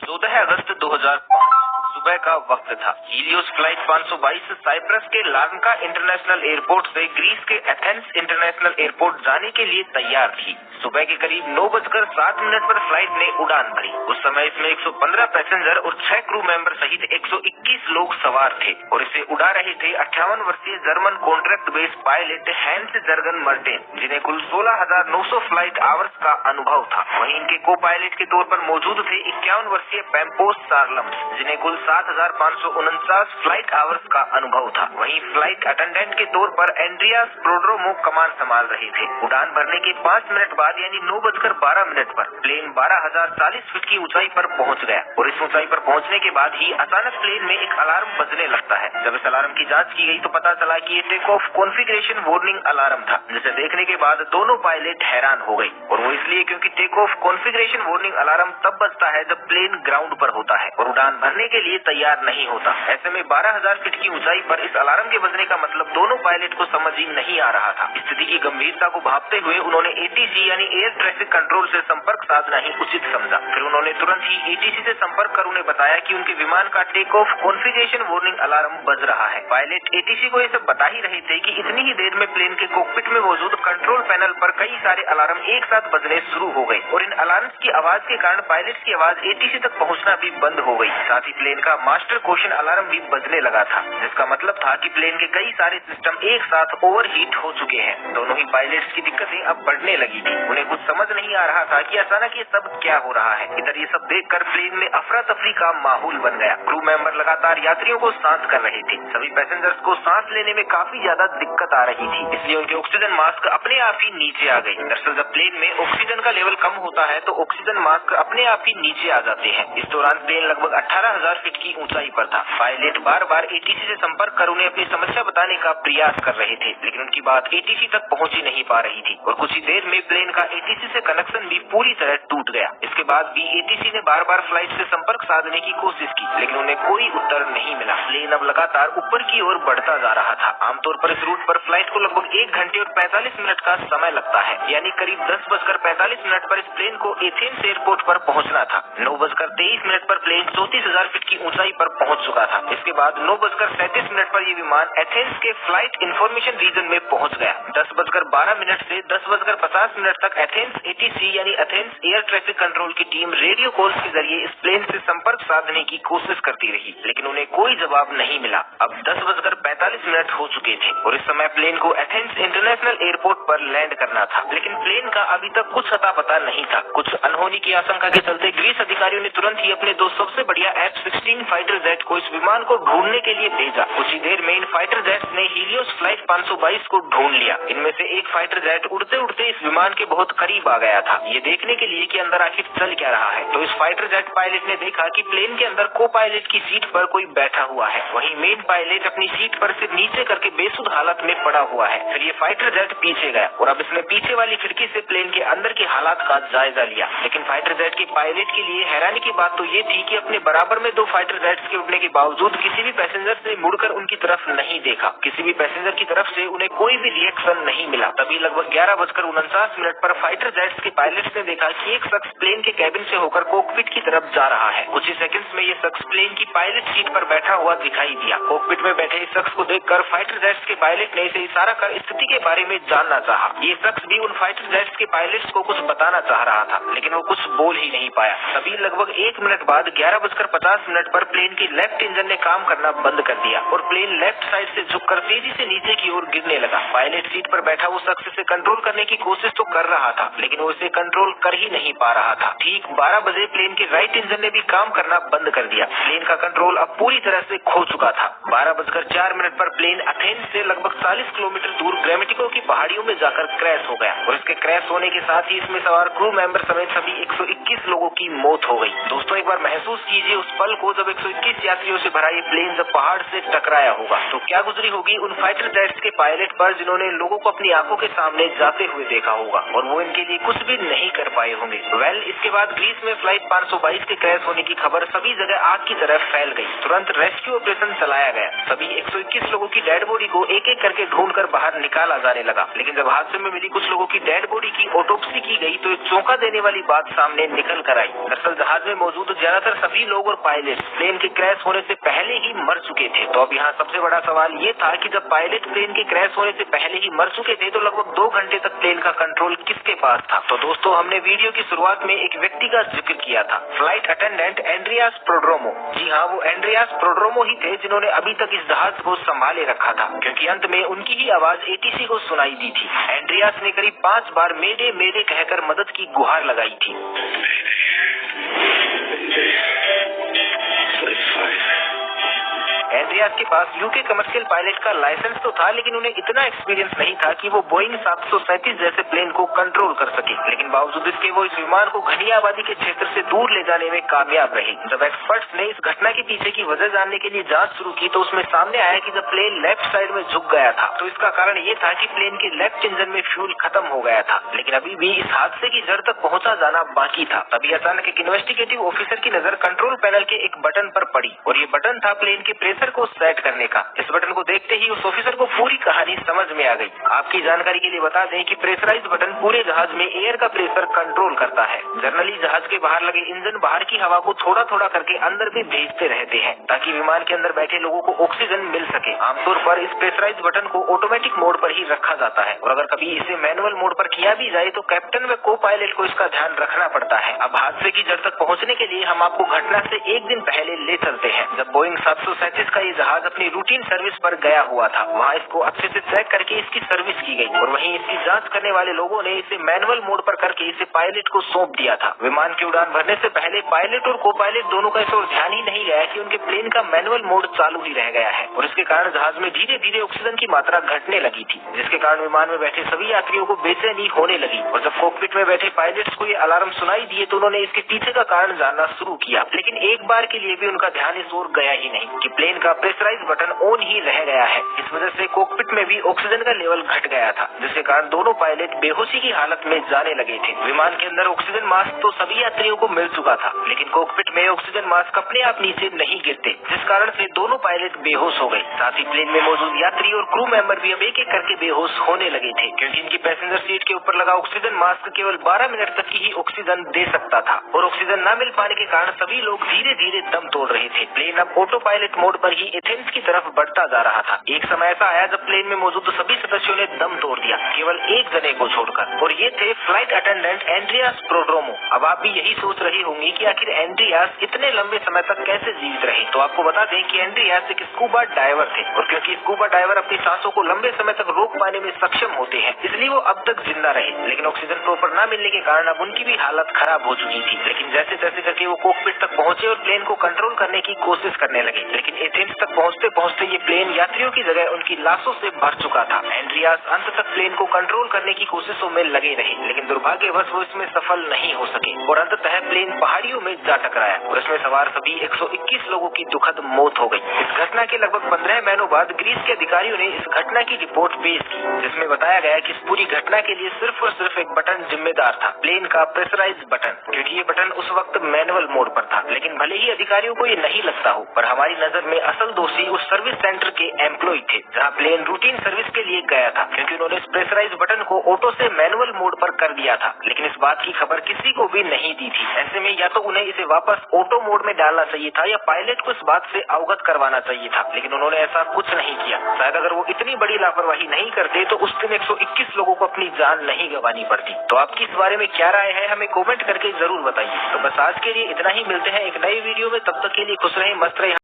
14 अगस्त 2005 सुबह का वक्त था। हीलियोस फ्लाइट 522 साइप्रस के लार्नका इंटरनेशनल एयरपोर्ट से ग्रीस के एथेंस इंटरनेशनल एयरपोर्ट जाने के लिए तैयार थी। सुबह के करीब 9:07 पर फ्लाइट ने उड़ान भरी। उस समय इसमें 115 पैसेंजर और 6 क्रू मेंबर सहित 121 लोग सवार थे और इसे उड़ा रहे थे 58 वर्षीय German contract base pilot Hans Jurgen Merten, जिन्हें कुल 16,900 फ्लाइट आवर्स का अनुभव था। वहीं इनके को पायलट के तौर पर मौजूद थे 51 वर्षीय पैम्पोस सार्लम्स, जिन्हें कुल 7,549 फ्लाइट आवर्स का अनुभव था। वहीं फ्लाइट अटेंडेंट के तौर पर एंड्रियास प्रोड्रोमो कमान संभाल रहे थे। उड़ान भरने के 5 मिनट बाद यानी 9:12 पर प्लेन 12,040 फीट की ऊंचाई पर पहुंच गया और इस ऊंचाई पर पहुंचने के बाद ही अचानक प्लेन में एक अलार्म बजने लगता है। जब इस अलार्म की जांच की गई तो पता चला कि ये take off configuration warning alarm था, जिसे देखने के बाद दोनों पायलट हैरान हो गए और वो इसलिए क्योंकि take off configuration warning alarm तब बजता है जब प्लेन ग्राउंड पर होता है और उड़ान भरने के लिए तैयार नहीं होता। ऐसे में 12,000 फीट की ऊंचाई पर इस अलार्म के बजने का मतलब दोनों पायलट को समझ ही नहीं आ रहा था। स्थिति की गंभीरता को भांपते हुए उन्होंने एटीसी यानी एयर ट्रैफिक कंट्रोल से संपर्क साधना ही उचित समझा। फिर उन्होंने तुरंत ही एटीसी से संपर्क कर उन्हें बताया कि उनके विमान का take off configuration warning alarm बज रहा है। पायलट एटीसी को ये सब बता ही रहे थे कि इतनी ही देर में प्लेन के कॉकपिट में मौजूद कंट्रोल पैनल पर कई सारे अलार्म एक साथ बजने शुरू हो गए और इन अलार्म्स की आवाज के कारण पायलट की आवाज एटीसी तक पहुंचना भी बंद हो गई। साथ ही प्लेन का मास्टर क्वेश्चन अलार्म भी बजने लगा था, जिसका मतलब था कि प्लेन के कई सारे सिस्टम एक साथ ओवरहीट हो चुके हैं। दोनों ही पायलट्स की दिक्कतें अब बढ़ने लगी थी। उन्हें कुछ समझ नहीं आ रहा था कि अचानक ये सब क्या हो रहा है। इधर ये सब देखकर प्लेन में अफरा तफरी का माहौल बन गया। क्रू मेंबर लगातार यात्रियों को शांत कर रहे थे। सभी पैसेंजर्स को सांस लेने में काफी ज्यादा दिक्कत आ रही थी, इसलिए उनके ऑक्सीजन मास्क अपने आप ही नीचे आ गए। दरअसल जब प्लेन में ऑक्सीजन का लेवल कम होता है तो ऑक्सीजन मास्क अपने आप ही नीचे आ जाते हैं। इस दौरान प्लेन लगभग 18,000 फीट की ऊंचाई पर था। पायलट बार बार एटीसी से संपर्क कर उन्हें अपनी समस्या बताने का प्रयास कर रहे थे, लेकिन उनकी बात एटीसी तक पहुंच ही नहीं पा रही थी और कुछ ही देर में प्लेन का एटीसी से कनेक्शन भी पूरी तरह टूट गया। इसके बाद भी एटीसी ने बार बार फ्लाइट से संपर्क साधने की कोशिश की, लेकिन उन्हें कोई उत्तर नहीं मिला। प्लेन अब लगातार ऊपर की ओर बढ़ता जा रहा था। आमतौर पर इस रूट पर फ्लाइट को लगभग 1 घंटे और 45 मिनट का समय लगता है, यानी करीब 10:45 पर इस प्लेन को एथेंस एयरपोर्ट पर पहुंचना था। 9:23 पर प्लेन 34,000 फीट की ऊंचाई पर पहुंच चुका था। इसके बाद 9:37 पर ये विमान एथेंस के फ्लाइट इंफॉर्मेशन रीजन में पहुंच गया। 10:12 से 10:50 तक एथेंस एटीसी यानी एथेंस एयर ट्रैफिक कंट्रोल की टीम रेडियो कॉल्स के जरिए इस प्लेन से संपर्क साधने की कोशिश करती रही, लेकिन उन्हें कोई जवाब नहीं मिला। अब 10:45 हो चुके थे और इस समय प्लेन को एथेंस इंटरनेशनल एयरपोर्ट पर लैंड करना था, लेकिन प्लेन का अभी तक कुछ अता पता नहीं था। कुछ अनहोनी की आशंका के चलते ग्रीस अधिकारियों ने तुरंत ही अपने 2 सबसे बढ़िया F-16 फाइटर जेट को इस विमान को ढूंढने के लिए भेजा। कुछ ही देर में इन फाइटर जेट्स ने हीलियोस फ्लाइट 522 को ढूंढ लिया। इनमें से एक फाइटर जेट उड़ते उड़ते इस विमान के बहुत करीब आ गया था, ये देखने के लिए कि अंदर आखिर चल क्या रहा है। तो इस फाइटर जेट पायलट ने देखा कि प्लेन के अंदर को पायलट की सीट पर कोई बैठा हुआ है। वहीं मेन पायलट अपनी सीट पर सिर नीचे करके बेसुध हालत में पड़ा हुआ है। फिर ये फाइटर जेट पीछे गया और अब इसने पीछे वाली खिड़की से प्लेन के अंदर के हालात का जायजा लिया। लेकिन फाइटर जेट के पायलट के लिए हैरानी की बात तो ये थी कि अपने बराबर में 2 फाइटर जेट्स के उड़ने के बावजूद किसी भी पैसेंजर ने मुड़कर उनकी तरफ नहीं देखा। किसी भी पैसेंजर की तरफ से उन्हें कोई भी रिएक्शन नहीं मिला। तभी लगभग 11:49 पर फाइटर जेट्स के पायलट्स ने देखा कि एक शख्स प्लेन के कैबिन से होकर कॉकपिट की तरफ जा रहा है। कुछ ही सेकंड्स में ये शख्स प्लेन की पायलट सीट पर बैठा हुआ दिखाई दिया। कॉकपिट में बैठे इस शख्स को देखकर फाइटर जेट्स के पायलट ने इसे इशारा कर स्थिति के बारे में जानना चाहा। ये शख्स भी उन फाइटर जेट्स के पायलट्स को कुछ बताना चाह रहा था, लेकिन वो कुछ बोल ही नहीं पाया। तभी लगभग 1 मिनट बाद 11:50 पर प्लेन की लेफ्ट इंजन ने काम करना बंद कर दिया और प्लेन लेफ्ट साइड से झुककर तेजी से नीचे की ओर गिरने लगा। पायलट सीट पर बैठा वो शख्स इसे कंट्रोल करने की कोशिश तो कर रहा था, लेकिन वो इसे कंट्रोल कर ही नहीं पा रहा था। ठीक 12 बजे प्लेन के राइट इंजन ने भी काम करना बंद कर दिया। प्लेन का कंट्रोल अब पूरी तरह से खो चुका था। 12:04 पर प्लेन एथेंस से लगभग 40 किलोमीटर दूर ग्रामेटिको की पहाड़ियों में जाकर क्रैश हो गया और इसके क्रैश होने के साथ ही इसमें सवार क्रू मेंबर समेत सभी 121 लोगों की मौत हो गई। दोस्तों, एक बार महसूस कीजिए उस पल को जब 121 यात्रियों से भरा ये प्लेन जब पहाड़ से टकराया होगा तो क्या गुजरी होगी उन फाइटर जेट्स के पायलट पर जिन्होंने लोगों को अपनी आंखों के सामने जाते हुए देखा होगा और वो इनके लिए कुछ भी नहीं कर पाए होंगे। इसके बाद ग्रीस में फ्लाइट 522 के क्रैश होने की खबर सभी जगह आग की तरह फैल गई। तुरंत रेस्क्यू ऑपरेशन चलाया गया। सभी 121 लोगों की डेड बॉडी को एक एक करके ढूंढकर बाहर निकाला जाने लगा। लेकिन जब हादसे में मिली कुछ लोगों की डेड बॉडी की ऑटोप्सी की गई तो एक चौंका देने वाली बात सामने निकल कर आई। दरअसल जहाज में मौजूद ज्यादातर सभी लोग और पायलट प्लेन के क्रैश होने से पहले ही मर चुके थे। तो अब यहाँ सबसे बड़ा सवाल ये था कि जब पायलट प्लेन के क्रैश होने से पहले ही मर चुके थे तो लगभग 2 घंटे तक प्लेन का कंट्रोल किसके पास था। तो दोस्तों हमने वीडियो की शुरुआत में एक व्यक्ति का जिक्र किया था, फ्लाइट अटेंडेंट एंड्रियास प्रोड्रोमो। जी हाँ, वो एंड्रियास प्रोड्रोमो ही थे जिन्होंने अभी तक इस जहाज को संभाले रखा था, क्योंकि अंत में उनकी ही आवाज एटीसी को सुनाई दी थी। एंड्रियास ने करीब 5 बार मेडे मेडे कहकर मदद की गुहार लगाई थी। एंड्रियास के पास यूके कमर्शियल पायलट का लाइसेंस तो था, लेकिन उन्हें इतना एक्सपीरियंस नहीं था कि वो बोइंग 737 जैसे प्लेन को कंट्रोल कर सके। लेकिन बावजूद इसके वो इस विमान को घनी आबादी के क्षेत्र से दूर ले जाने में कामयाब रहे। जब एक्सपर्ट्स ने इस घटना के पीछे की वजह जानने के लिए जांच शुरू की तो उसमें सामने आया कि जब प्लेन लेफ्ट साइड में झुक गया था तो इसका कारण ये था कि प्लेन के लेफ्ट इंजन में फ्यूल खत्म हो गया था। लेकिन अभी भी इस हादसे की जड़ तक पहुंचा जाना बाकी था। तभी अचानक एक इन्वेस्टिगेटिव ऑफिसर की नजर कंट्रोल पैनल के एक बटन पर पड़ी और ये बटन था प्लेन के प्रेशर को सेट करने का। इस बटन को देखते ही उस ऑफिसर को पूरी कहानी समझ में आ गई। आपकी जानकारी के लिए बता दें कि प्रेशराइज बटन पूरे जहाज में एयर का प्रेशर कंट्रोल करता है। जनरली जहाज के बाहर लगे इंजन बाहर की हवा को थोड़ा थोड़ा करके अंदर भी भेजते रहते हैं ताकि विमान के अंदर बैठे लोगों को ऑक्सीजन मिल सके। आमतौर पर इस प्रेशराइज बटन को ऑटोमेटिक मोड पर ही रखा जाता है और अगर कभी इसे मैनुअल मोड पर किया भी जाए तो कैप्टन व को पायलट को इसका ध्यान रखना पड़ता है। अब हादसे की जड़ तक पहुँचने के लिए हम आपको घटना से एक दिन पहले ले चलते हैं, जब बोइंग 737 का ये जहाज अपनी रूटीन सर्विस पर गया हुआ था। वहाँ इसको अच्छे से चेक करके इसकी सर्विस की गई और वहीं इसकी जांच करने वाले लोगों ने इसे मैनुअल मोड पर करके इसे पायलट को सौंप दिया था। विमान की उड़ान भरने से पहले पायलट और को पायलट दोनों का इस ओर ध्यान ही नहीं गया कि उनके प्लेन का मैनुअल मोड चालू ही रह गया है और इसके कारण जहाज में धीरे धीरे ऑक्सीजन की मात्रा घटने लगी थी, जिसके कारण विमान में बैठे सभी यात्रियों को बेचैनी होने लगी। और जब कॉकपिट में बैठे पायलट्स को ये अलार्म सुनाई दिए तो उन्होंने इसके पीछे का कारण जानना शुरू किया। लेकिन एक बार के लिए भी उनका ध्यान इस ओर गया ही नहीं कि प्लेन का प्रेशराइज बटन ऑन ही रह गया है। इस वजह से कॉकपिट में भी ऑक्सीजन का लेवल घट गया था, जिसके कारण दोनों पायलट बेहोशी की हालत में जाने लगे थे। विमान के अंदर ऑक्सीजन मास्क तो सभी यात्रियों को मिल चुका था, लेकिन कॉकपिट में ऑक्सीजन मास्क अपने आप नीचे नहीं गिरते, जिस कारण से दोनों पायलट बेहोश हो गए। साथ ही प्लेन में मौजूद यात्री और क्रू मेंबर भी अब एक एक करके बेहोश होने लगे थे, क्योंकि इनकी पैसेंजर सीट के ऊपर लगा ऑक्सीजन मास्क केवल 12 मिनट तक की ही ऑक्सीजन दे सकता था और ऑक्सीजन न मिल पाने के कारण सभी लोग धीरे धीरे दम तोड़ रहे थे। प्लेन अब ऑटो पायलट मोड पर ही एथेंस की तरफ बढ़ता जा रहा था। एक समय ऐसा आया जब प्लेन में मौजूद सभी सदस्यों ने दम तोड़ दिया, केवल एक जने को छोड़कर, और ये थे फ्लाइट अटेंडेंट एंड्रियास प्रोड्रोमो। अब आप भी यही सोच रही होंगी कि आखिर एंड्रियास इतने लंबे समय तक कैसे जीवित रहे। तो आपको बता दें कि एंड्रियास एक स्कूबा डाइवर थे और क्योंकि स्कूबा डाइवर अपनी सांसों को लंबे समय तक रोक पाने में सक्षम होते हैं, इसलिए वो अब तक जिंदा रहे। लेकिन ऑक्सीजन प्रॉपर न मिलने के कारण अब उनकी भी हालत खराब हो चुकी थी। लेकिन जैसे तैसे करके वो कॉकपिट तक पहुंचे और प्लेन को कंट्रोल करने की कोशिश करने लगे। लेकिन एथेंस तक पहुंचते पहुंचते ये प्लेन यात्रियों की जगह उनकी लाशों से भर चुका था। एंड्रियास अंत तक प्लेन को कंट्रोल करने की कोशिशों में लगे रहे, लेकिन दुर्भाग्यवश वो इसमें सफल नहीं हो सके और अंततः प्लेन पहाड़ियों में जा टकराया और इसमें सवार सभी 121 लोगों की दुखद मौत हो गई। इस घटना के लगभग 15 महीनों बाद ग्रीस के अधिकारियों ने इस घटना की रिपोर्ट पेश की, जिसमें बताया गया कि इस पूरी घटना के लिए सिर्फ और सिर्फ एक बटन जिम्मेदार था, प्लेन का प्रेशराइज बटन, क्योंकि ये बटन उस वक्त मैनुअल मोड पर था। लेकिन भले ही अधिकारियों को ये नहीं लगता हो, पर हमारी नजर में असल दोषी उस सर्विस सेंटर के एम्प्लॉय थे जहाँ प्लेन रूटीन सर्विस के लिए गया था, क्योंकि उन्होंने इस प्रेशराइज बटन को ऑटो से मैनुअल मोड पर कर दिया था। लेकिन इस बात की खबर किसी को भी नहीं दी थी। ऐसे में या तो उन्हें इसे वापस ऑटो मोड में डालना चाहिए था या पायलट को इस बात से अवगत करवाना चाहिए था, लेकिन उन्होंने ऐसा कुछ नहीं किया। शायद अगर वो इतनी बड़ी लापरवाही नहीं करते तो उस दिन 121 लोगों को अपनी जान नहीं गंवानी पड़ती। तो आपकी इस बारे में क्या राय है, हमें कमेंट करके जरूर बताइए। तो बस आज के लिए इतना ही, मिलते हैं एक नई वीडियो में, तब तक के लिए खुश रहें, मस्त रहें।